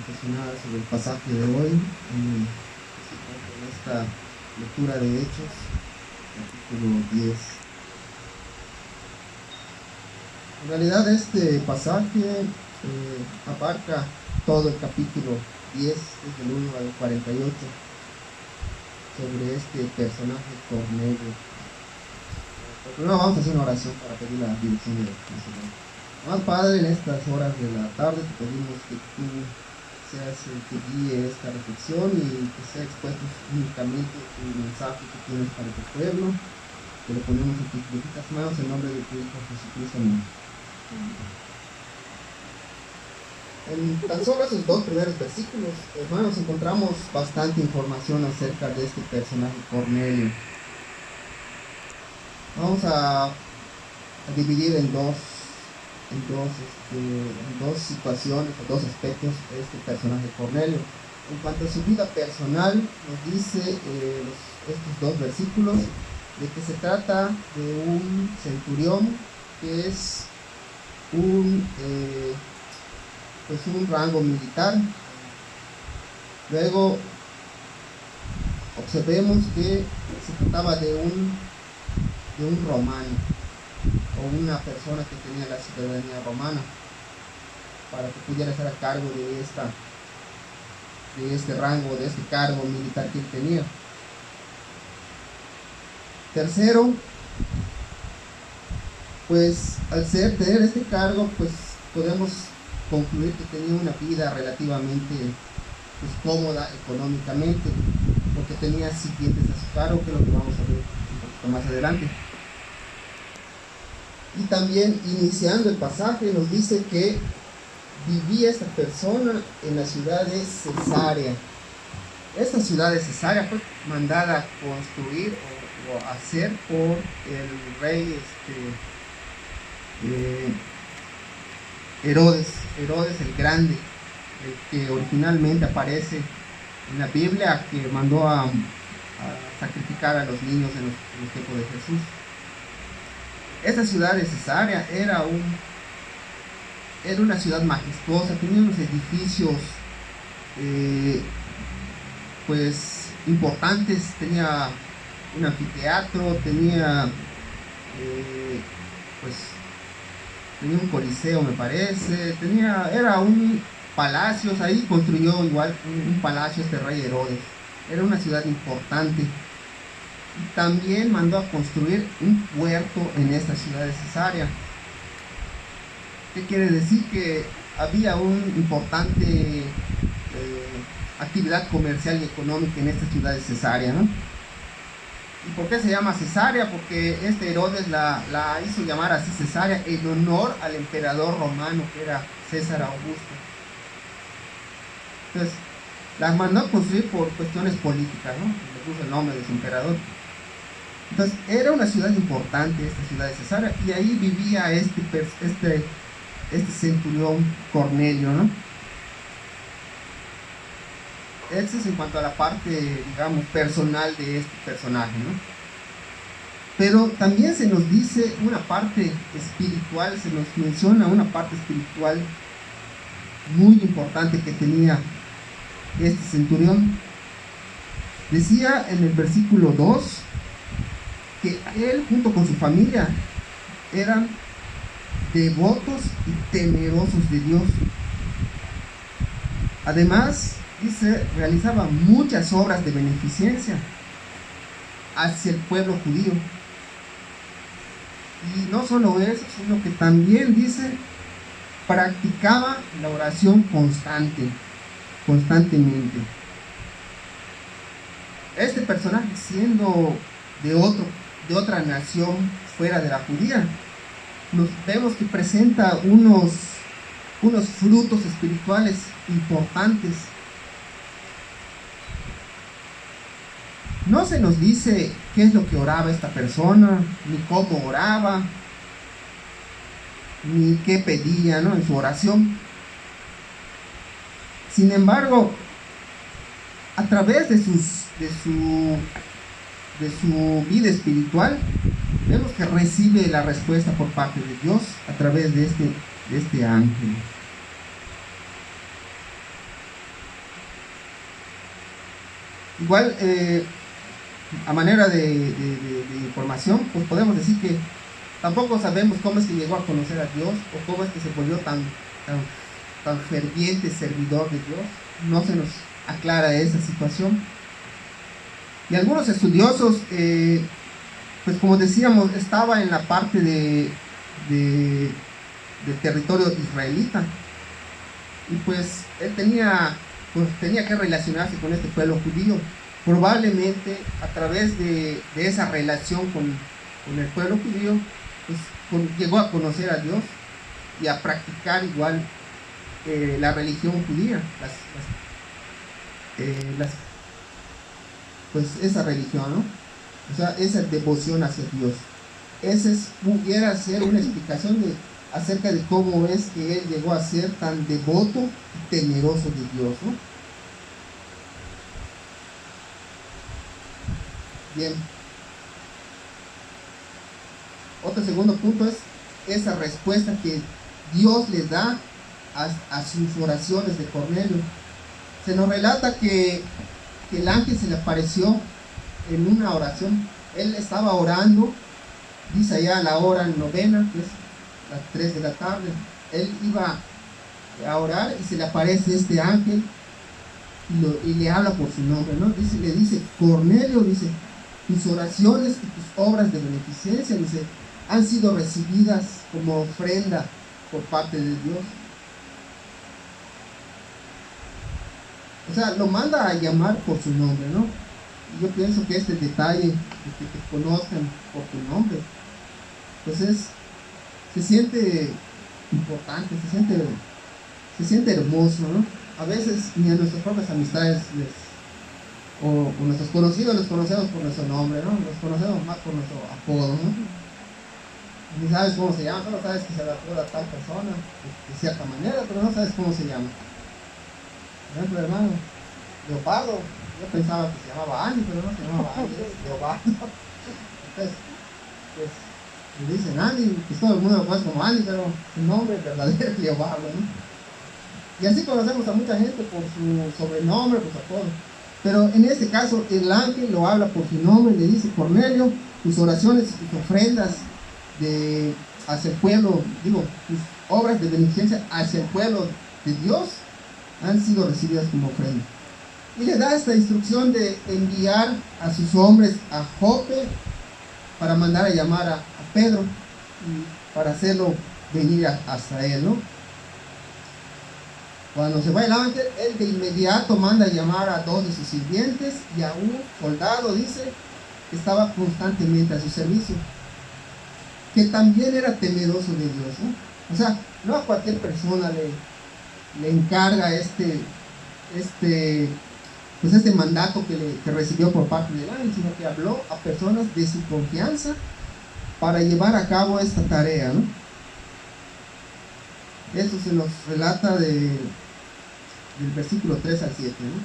reflexionar sobre el pasaje de hoy en esta lectura de Hechos, capítulo 10. En realidad este pasaje abarca todo el capítulo 10, desde el 1 al 48, sobre este personaje Cornelio. Primero vamos a hacer una oración para pedir la dirección del Señor. Amado Padre, en estas horas de la tarde te pedimos que tú seas el que guíe esta reflexión y que sea expuesto únicamente el mensaje que tienes para tu pueblo. Te lo ponemos en tus benditas manos en nombre de tu Hijo Jesucristo. Amén. En tan solo esos dos primeros versículos, hermanos, encontramos bastante información acerca de este personaje Cornelio. Vamos a dividir en dos situaciones o dos aspectos este personaje Cornelio. En cuanto a su vida personal, nos dice estos dos versículos de que se trata de un centurión que es un rango militar. Luego observemos que se trataba de un romano o una persona que tenía la ciudadanía romana para que pudiera estar a cargo de este rango, de este cargo militar que él tenía. Tercero, pues al tener este cargo, pues podemos concluir que tenía una vida relativamente cómoda económicamente, porque tenía sirvientes a su cargo, que es lo que vamos a ver un poquito más adelante. Y también, iniciando el pasaje, nos dice que vivía esta persona en la ciudad de Cesarea. Esta ciudad de Cesarea fue mandada a construir o hacer por el rey Herodes el Grande, el que originalmente aparece en la Biblia, que mandó a sacrificar a los niños en los tiempos de Jesús. Esta ciudad de Cesarea era una ciudad majestuosa, tenía unos edificios importantes, tenía un anfiteatro, tenía un coliseo, me parece, era un palacio. Ahí construyó igual un palacio este rey Herodes. Era una ciudad importante. Y también mandó a construir un puerto en esta ciudad de Cesarea. ¿Qué quiere decir? Que había una importante actividad comercial y económica en esta ciudad de Cesarea, ¿no? ¿Y por qué se llama Cesarea? Porque este Herodes la hizo llamar así Cesarea en honor al emperador romano, que era César Augusto. Entonces, la mandó a construir por cuestiones políticas, ¿no? Le puso el nombre de su emperador. Entonces, era una ciudad importante esta ciudad de Cesarea, y ahí vivía este centurión Cornelio, ¿no? Eso es en cuanto a la parte, digamos, personal de este personaje, ¿no? Pero también se nos dice una parte espiritual, se nos menciona una parte espiritual muy importante que tenía este centurión. Decía en el versículo 2 que él junto con su familia eran devotos y temerosos de Dios. Además, dice, realizaba muchas obras de beneficencia hacia el pueblo judío. Y no solo eso, sino que también, dice, practicaba la oración constantemente. Este personaje, siendo de otra nación fuera de la judía, nos vemos que presenta unos frutos espirituales importantes. No se nos dice qué es lo que oraba esta persona, ni cómo oraba, ni qué pedía, ¿no?, en su oración. Sin embargo, a través de su vida espiritual, vemos que recibe la respuesta por parte de Dios a través de este ángel. Igual, a manera de información, pues podemos decir que tampoco sabemos cómo es que llegó a conocer a Dios o cómo es que se volvió tan ferviente servidor de Dios. No se nos aclara esa situación. Y algunos estudiosos, pues como decíamos, estaba en la parte del territorio israelita. Y pues él tenía que relacionarse con este pueblo judío. Probablemente a través de esa relación con el pueblo judío, pues llegó a conocer a Dios y a practicar igual la religión judía, pues esa religión, ¿no? O sea, esa devoción hacia Dios. Esa pudiera ser una explicación acerca de cómo es que él llegó a ser tan devoto y temeroso de Dios, ¿no? Bien. Otro segundo punto es esa respuesta que Dios le da a sus oraciones de Cornelio. Se nos relata que el ángel se le apareció en una oración. Él estaba orando, dice allá la hora novena, que es las 3 de la tarde. Él iba a orar y se le aparece este ángel y le habla por su nombre, ¿no? Le dice, Cornelio, dice, tus oraciones y tus obras de beneficencia, dice, han sido recibidas como ofrenda por parte de Dios. O sea, lo manda a llamar por su nombre, ¿no? Y yo pienso que este detalle de que te conozcan por tu nombre, pues se siente importante, se siente hermoso, ¿no? A veces ni a nuestras propias amistades o nuestros conocidos los conocemos por nuestro nombre, ¿no? Los conocemos más por nuestro apodo, ¿no? Ni sabes cómo se llama, solo sabes que se le apoda a tal persona de cierta manera, pero no sabes cómo se llama. Por ejemplo, hermano, Leopardo, yo pensaba que se llamaba Andy, pero no se llamaba Andy, es Leopardo. Entonces, pues, le dicen Andy, pues todo el mundo lo conoce como Andy, pero su nombre verdadero es Leopardo, ¿no? Y así conocemos a mucha gente por su sobrenombre, por su apodo. Pero en este caso, el ángel lo habla por su nombre, le dice, Cornelio, tus oraciones y tus ofrendas hacia el pueblo, tus obras de beneficencia hacia el pueblo de Dios han sido recibidas como ofrenda. Y le da esta instrucción de enviar a sus hombres a Jope para mandar a llamar a Pedro y para hacerlo venir hasta él, ¿no? Cuando se va el ángel, él de inmediato manda a llamar a 2 de sus sirvientes y a un soldado, dice, que estaba constantemente a su servicio, que también era temeroso de Dios, ¿no? O sea, no a cualquier persona le encarga este mandato que recibió por parte del ángel, sino que habló a personas de su confianza para llevar a cabo esta tarea, ¿no? Eso se nos relata del versículo 3 al 7, ¿no?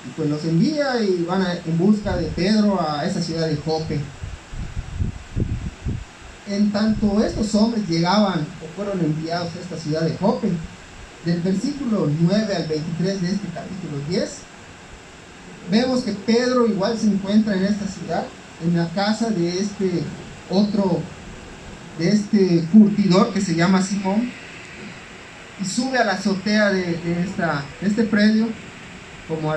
Y pues los envía y van en busca de Pedro a esa ciudad de Jope. En tanto estos hombres llegaban o fueron enviados a esta ciudad de Jope, del versículo 9 al 23 de este capítulo 10, vemos que Pedro igual se encuentra en esta ciudad, en la casa de este curtidor que se llama Simón, y sube a la azotea de este predio, como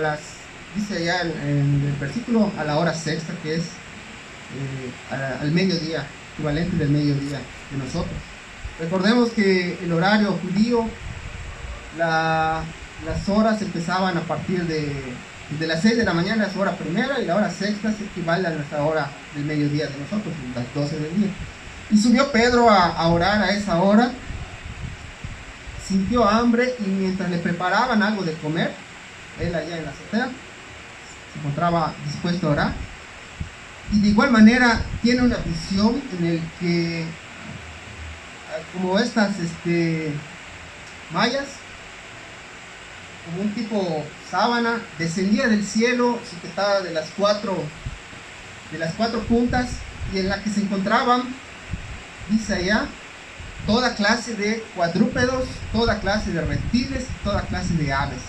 dice allá en el versículo, a la hora sexta, que es al mediodía, equivalente del mediodía de nosotros. Recordemos que el horario judío, las horas empezaban a partir de las 6 de la mañana, es hora primera, y la hora sexta se equivale a nuestra hora del mediodía de nosotros, las 12 del día. Y subió Pedro a orar a esa hora, sintió hambre y mientras le preparaban algo de comer, él allá en la azotea, se encontraba dispuesto a orar. Y de igual manera tiene una visión en el que, como estas mallas, como un tipo sábana, descendía del cielo, sujetada de las cuatro puntas, y en la que se encontraban, dice allá, toda clase de cuadrúpedos, toda clase de reptiles, toda clase de aves.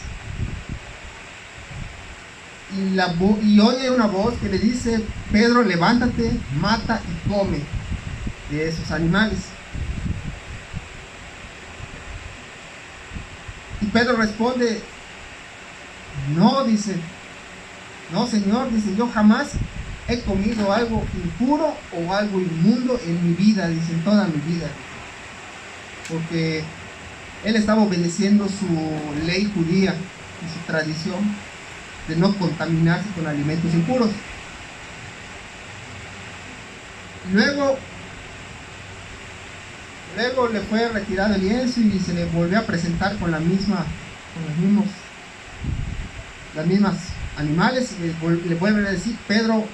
y oye una voz que le dice: Pedro, levántate, mata y come de esos animales. Y Pedro responde: no, dice, no, Señor, dice, yo jamás he comido algo impuro o algo inmundo en mi vida, dice, en toda mi vida. Porque él estaba obedeciendo su ley judía y su tradición de no contaminarse con alimentos impuros. Luego le fue retirado el lienzo y se le volvió a presentar con las mismas animales, y le vuelven a decir: Pedro,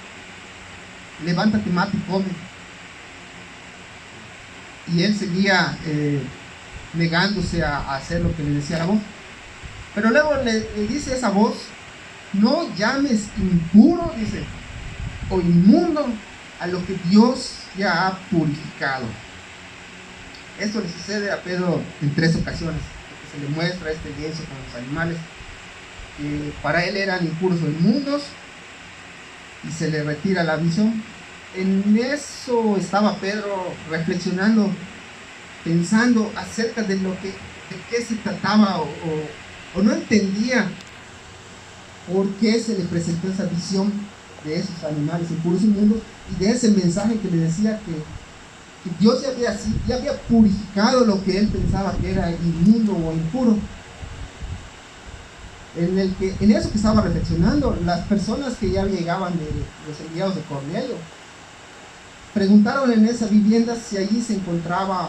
levántate, mata y come. Y él seguía negándose a hacer lo que le decía la voz. Pero luego le dice esa voz: no llames impuro, dice, o inmundo a lo que Dios ya ha purificado. Esto le sucede a Pedro en 3 ocasiones, porque se le muestra este lienzo con los animales que para él eran impuros o inmundos, y se le retira la visión. En eso estaba Pedro reflexionando, pensando acerca de qué se trataba, o no entendía por qué se le presentó esa visión de esos animales impuros y inmundos, y de ese mensaje que le decía que Dios ya había purificado lo que él pensaba que era inmundo o impuro. En eso que estaba reflexionando, las personas que ya llegaban de los enviados de Cornelio preguntaron en esa vivienda si allí se encontraba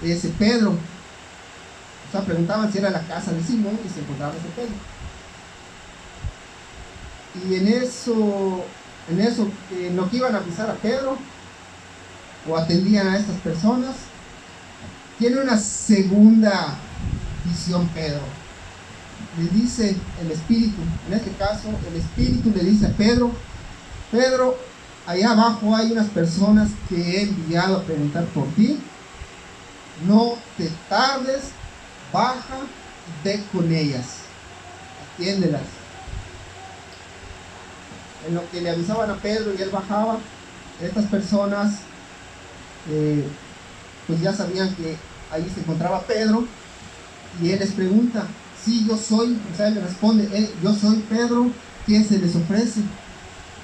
ese Pedro. O sea, preguntaban si era la casa de Simón y se encontraba ese Pedro. Y en lo que iban a avisar a Pedro, o atendían a estas personas, tiene una segunda visión Pedro. Le dice el Espíritu, en este caso el Espíritu le dice a Pedro: Pedro, allá abajo hay unas personas que he enviado a preguntar por ti, no te tardes, baja y ve con ellas, atiéndelas. En lo que le avisaban a Pedro y él bajaba, estas personas pues ya sabían que ahí se encontraba Pedro, y él les pregunta: sí, yo soy. O sea, él le responde: yo soy Pedro, ¿qué se les ofrece?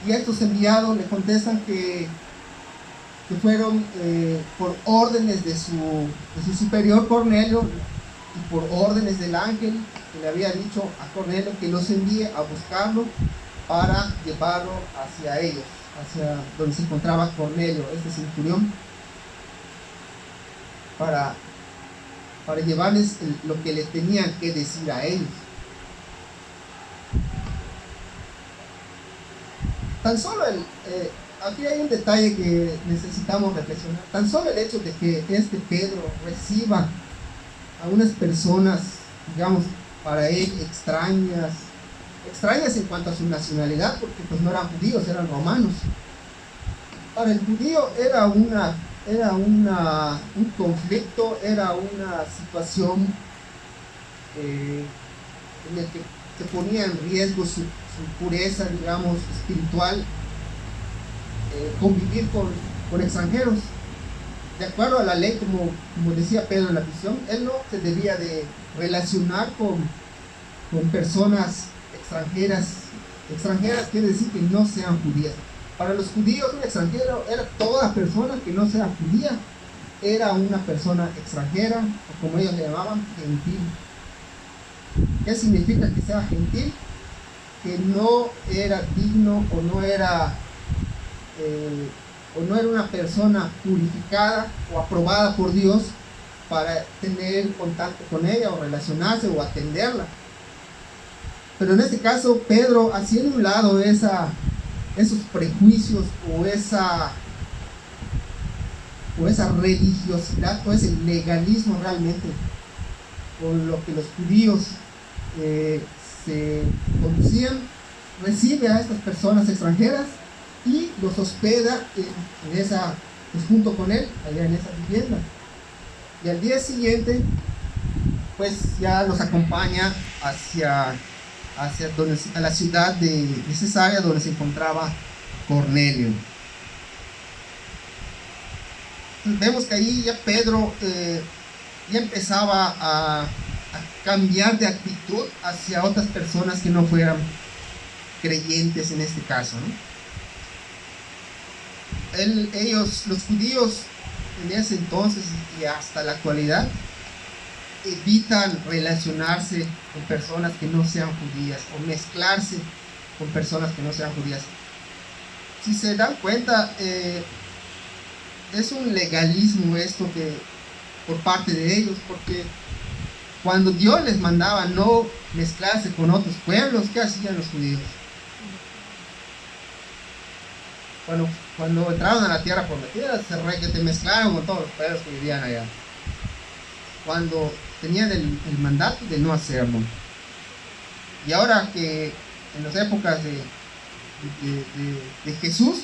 Y estos enviados le contestan que fueron por órdenes de su superior Cornelio, y por órdenes del ángel que le había dicho a Cornelio que los envíe a buscarlo para llevarlo hacia ellos, hacia donde se encontraba Cornelio, este centurión, para llevarles lo que les tenían que decir a ellos. Tan solo aquí hay un detalle que necesitamos reflexionar. Tan solo el hecho de que este Pedro reciba a unas personas, digamos, para él extrañas en cuanto a su nacionalidad, porque pues no eran judíos, eran romanos. Para el judío era un conflicto, era una situación en la que se ponía en riesgo su pureza, digamos, espiritual, convivir con extranjeros. De acuerdo a la ley, como decía Pedro en la visión, él no se debía de relacionar con personas extranjeras. Extranjeras quiere decir que no sean judías. Para los judíos, un extranjero era toda persona que no sea judía, era una persona extranjera, o como ellos le llamaban, gentil. ¿Qué significa que sea gentil? Que no era digno, o no era una persona purificada o aprobada por Dios para tener contacto con ella, o relacionarse, o atenderla. Pero en este caso, Pedro, haciendo un lado esos prejuicios, o esa religiosidad, o ese legalismo realmente con lo que los judíos se conducían, recibe a estas personas extranjeras y los hospeda pues junto con él, allá en esa vivienda. Y al día siguiente, pues ya los acompaña hacia a la ciudad de Cesarea, donde se encontraba Cornelio. Entonces vemos que ahí ya Pedro ya empezaba a cambiar de actitud hacia otras personas que no fueran creyentes en este caso, ¿no? Los judíos en ese entonces y hasta la actualidad evitan relacionarse con personas que no sean judías o mezclarse con personas que no sean judías. Si se dan cuenta, es un legalismo esto que por parte de ellos, porque cuando Dios les mandaba no mezclarse con otros pueblos, ¿qué hacían los judíos? Cuando entraron a la tierra prometida, se mezclaron con todos los pueblos que vivían allá, cuando tenían el mandato de no hacerlo. Y ahora que en las épocas de Jesús,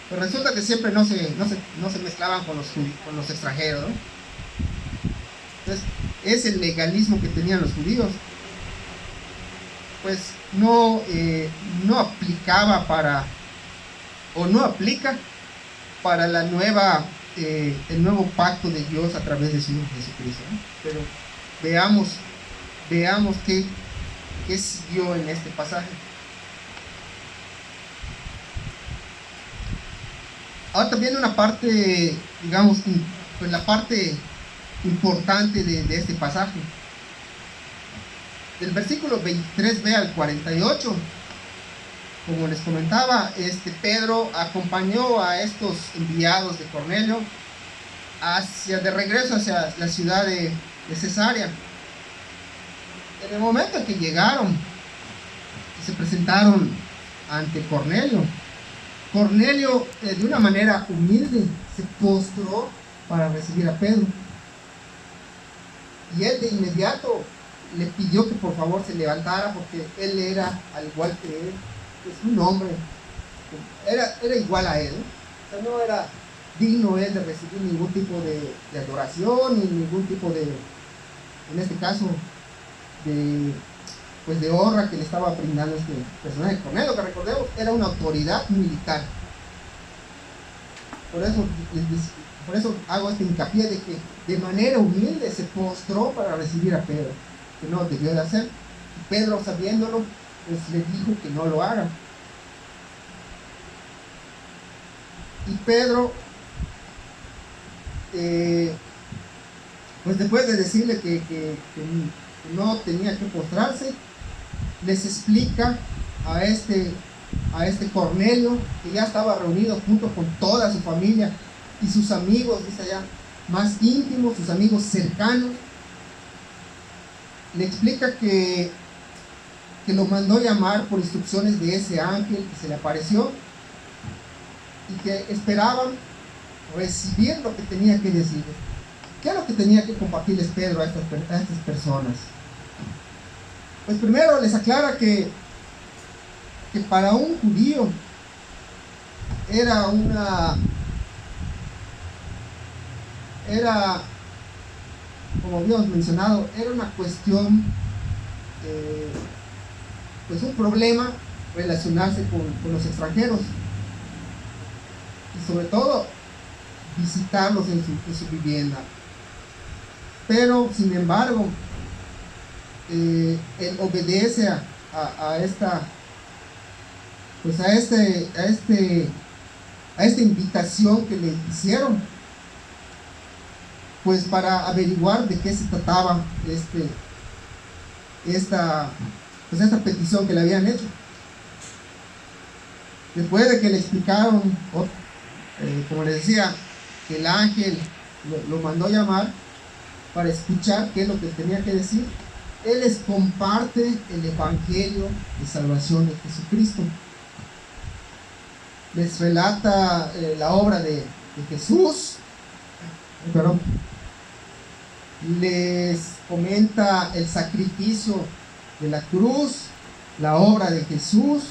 pues resulta que siempre no se mezclaban con los extranjeros, ¿no? Entonces, es el legalismo que tenían los judíos, pues no aplicaba no aplica para el nuevo pacto de Dios a través de su Hijo Jesucristo, ¿no? Pero veamos qué siguió en este pasaje. Ahora también una parte, digamos, pues la parte importante de este pasaje. Del versículo 23b al 48, como les comentaba, Pedro acompañó a estos enviados de Cornelio de regreso hacia la ciudad de Cesarea. En el momento en que llegaron y se presentaron ante Cornelio, de una manera humilde se postró para recibir a Pedro, y él de inmediato le pidió que por favor se levantara, porque él era al igual que él, es un hombre, era igual a él, o sea, no era digno él de recibir ningún tipo de adoración, ni ningún tipo de, en este caso, de honra que le estaba brindando este personaje. Cornelio, que recordemos, era una autoridad militar. Por eso hago este hincapié de que de manera humilde se postró para recibir a Pedro, que no debió de hacer. Y Pedro, sabiéndolo, pues le dijo que no lo haga. Y Pedro, pues después de decirle que no tenía que postrarse, les explica a este Cornelio, que ya estaba reunido junto con toda su familia y sus amigos, dice allá, más íntimos, sus amigos cercanos. Le explica que lo mandó llamar por instrucciones de ese ángel que se le apareció, y que esperaban recibir lo que tenía que decir. ¿Qué es lo que tenía que compartirles Pedro a estas personas? Pues primero les aclara que para un judío era, como habíamos mencionado, era una cuestión, pues un problema relacionarse con los extranjeros, y sobre todo visitarlos en su vivienda. Pero sin embargo, él obedece a esta invitación que le hicieron, pues para averiguar de qué se trataba esta petición que le habían hecho. Después de que le explicaron, como les decía, que el ángel lo mandó llamar para escuchar qué es lo que tenía que decir, él les comparte el evangelio de salvación de Jesucristo. Les relata la obra de Jesús, les comenta el sacrificio de la cruz, la obra de Jesús,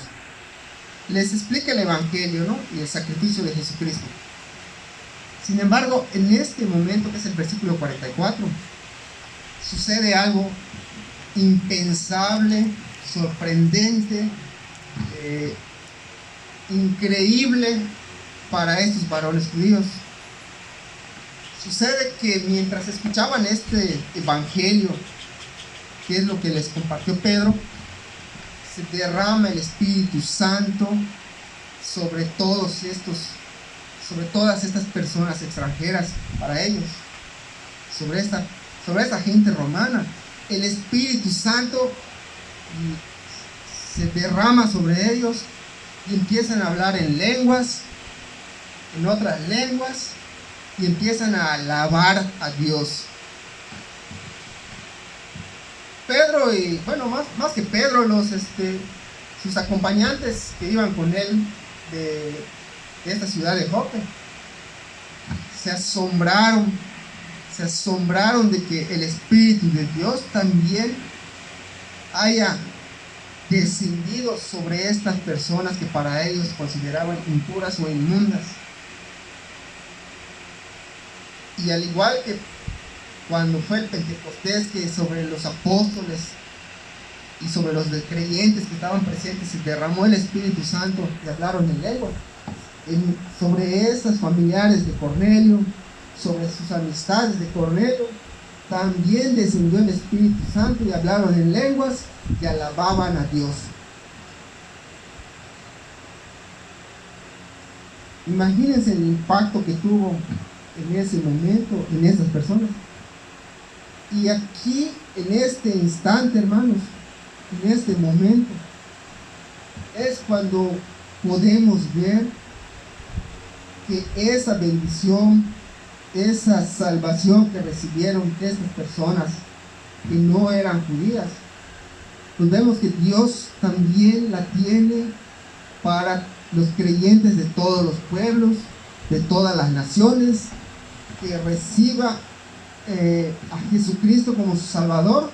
les explica el evangelio, ¿no? Y el sacrificio de Jesucristo. Sin embargo, en este momento, que es el versículo 44, sucede algo impensable, sorprendente, increíble para estos varones judíos. Sucede que mientras escuchaban este evangelio, que es lo que les compartió Pedro, se derrama el Espíritu Santo sobre todas estas personas extranjeras para ellos, sobre esta gente romana. El Espíritu Santo se derrama sobre ellos y empiezan a hablar en lenguas, en otras lenguas, y empiezan a alabar a Dios. Pedro y, bueno, más que Pedro, sus acompañantes que iban con él de esta ciudad de Jope, se asombraron de que el Espíritu de Dios también haya descendido sobre estas personas que para ellos consideraban impuras o inmundas. Y al igual que cuando fue el Pentecostés, que sobre los apóstoles y sobre los creyentes que estaban presentes se derramó el Espíritu Santo y hablaron en lengua, sobre esas familiares de Cornelio, sobre sus amistades de Cornelio, también descendió el Espíritu Santo y hablaron en lenguas y alababan a Dios. Imagínense el impacto que tuvo en ese momento en esas personas. Y aquí, en este instante, hermanos, en este momento, es cuando podemos ver que esa bendición, esa salvación que recibieron estas personas que no eran judías, pues vemos que Dios también la tiene para los creyentes de todos los pueblos, de todas las naciones, que reciba a Jesucristo como su Salvador.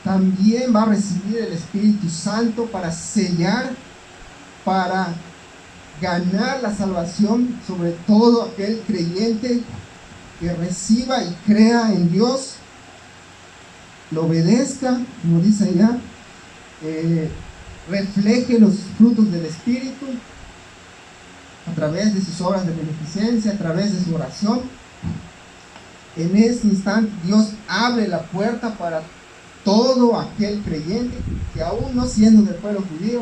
También va a recibir el Espíritu Santo para sellar, para ganar la salvación sobre todo aquel creyente que reciba y crea en Dios, lo obedezca, como dice allá, refleje los frutos del Espíritu a través de sus obras de beneficencia, a través de su oración. En este instante Dios abre la puerta para todo aquel creyente que, aún no siendo del pueblo judío,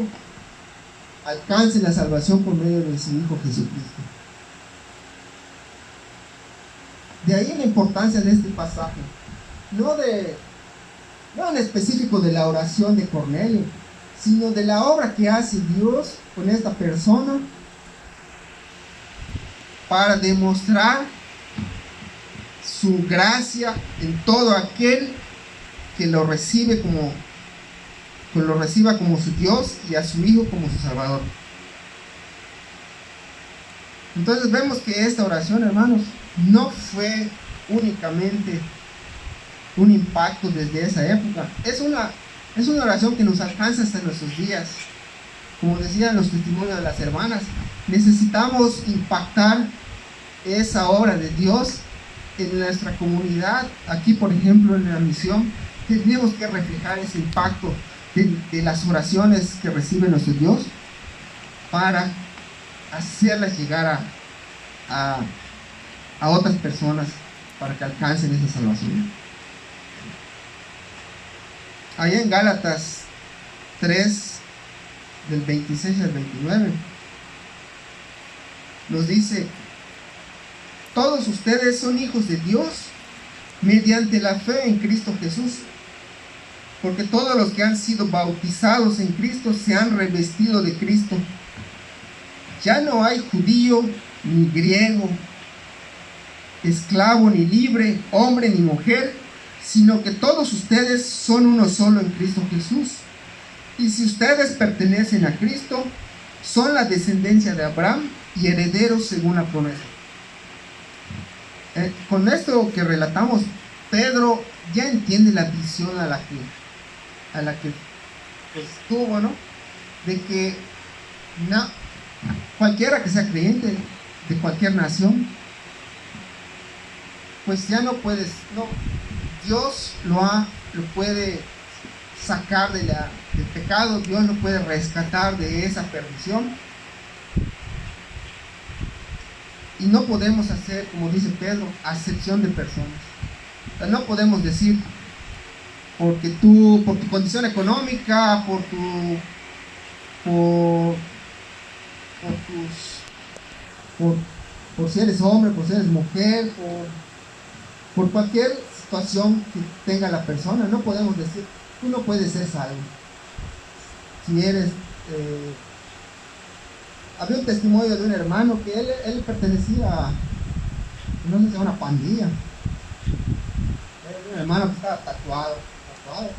alcance la salvación por medio de su Hijo Jesucristo. De ahí la importancia de este pasaje, no en específico de la oración de Cornelio, sino de la obra que hace Dios con esta persona para demostrar su gracia en todo aquel que lo reciba como su Dios y a su Hijo como su Salvador. Entonces vemos que esta oración, hermanos, no fue únicamente un impacto desde esa época. Es una oración que nos alcanza hasta nuestros días. Como decían los testimonios de las hermanas, necesitamos impactar esa obra de Dios en nuestra comunidad. Aquí, por ejemplo, en la misión, tenemos que reflejar ese impacto de las oraciones que recibe nuestro Dios para hacerlas llegar a otras personas para que alcancen esa salvación. Allá en Gálatas 3, del 26 al 29, nos dice: todos ustedes son hijos de Dios mediante la fe en Cristo Jesús, porque todos los que han sido bautizados en Cristo se han revestido de Cristo. Ya no hay judío ni griego, esclavo ni libre, hombre ni mujer, sino que todos ustedes son uno solo en Cristo Jesús. Y si ustedes pertenecen a Cristo, son la descendencia de Abraham y herederos según la promesa. Con esto que relatamos, Pedro ya entiende la visión a la que pues, tuvo, ¿no? De que cualquiera que sea creyente de cualquier nación, pues ya no puedes, no, Dios lo puede sacar del pecado, Dios nos puede rescatar de esa perdición. Y no podemos hacer, como dice Pedro, acepción de personas. O sea, no podemos decir, porque tú, por tu condición económica, por si eres hombre, por si eres mujer, por cualquier situación que tenga la persona, no podemos decir, tú no puedes ser salvo. Si eres... había un testimonio de un hermano que él pertenecía, no sé si a una pandilla. Era un hermano que estaba tatuado, ¿no?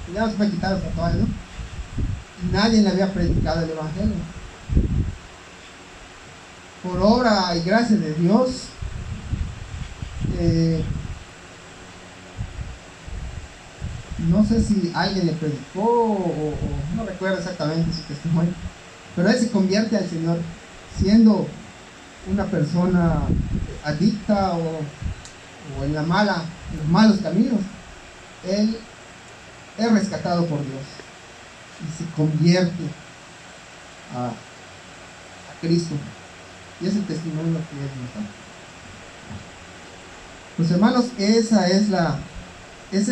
Y ya no se puede quitar los tatuajes, ¿no? Y nadie le había predicado el evangelio. Por obra y gracia de Dios, no sé si alguien le predicó o no recuerdo exactamente su testimonio, pero él se convierte al Señor siendo una persona adicta o en los malos caminos. Él es rescatado por Dios y se convierte a Cristo, y es el testimonio que él nos da. Pues hermanos, ese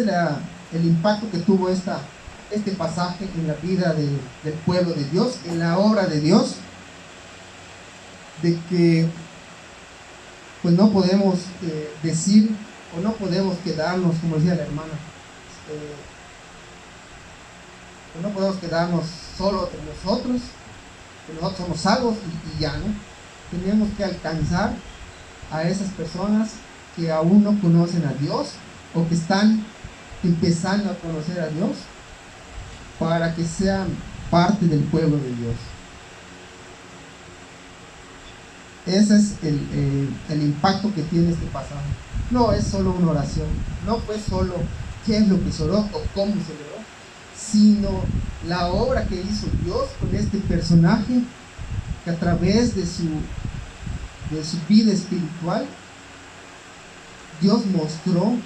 era el impacto que tuvo este pasaje en la vida del pueblo de Dios, en la obra de Dios, de que pues no podemos decir, o no podemos quedarnos, como decía la hermana, no podemos quedarnos solo entre nosotros, que nosotros somos salvos y ya, ¿no? Tenemos que alcanzar a esas personas que aún no conocen a Dios o que están empezando a conocer a Dios, para que sean parte del pueblo de Dios. Ese es el impacto que tiene este pasaje. No es solo una oración, no fue solo qué es lo que se oró o cómo se oró, sino la obra que hizo Dios con este personaje, que a través de su vida espiritual, Dios mostró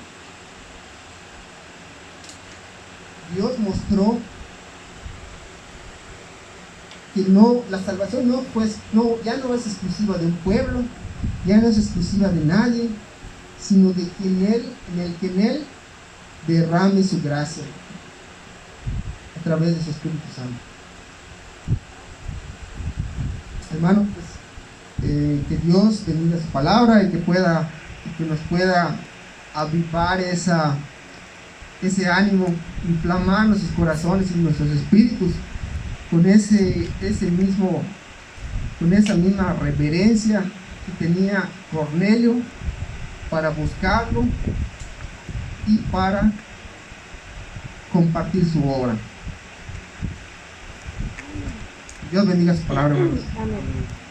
que la salvación ya no es exclusiva de un pueblo, ya no es exclusiva de nadie, sino de que en él derrame su gracia a través de su Espíritu Santo. Hermano, pues que Dios bendiga su palabra y que nos pueda avivar ese ánimo, inflamar nuestros corazones y nuestros espíritus con esa misma reverencia que tenía Cornelio para buscarlo y para compartir su obra. Dios bendiga su palabra, hermanos. Amén.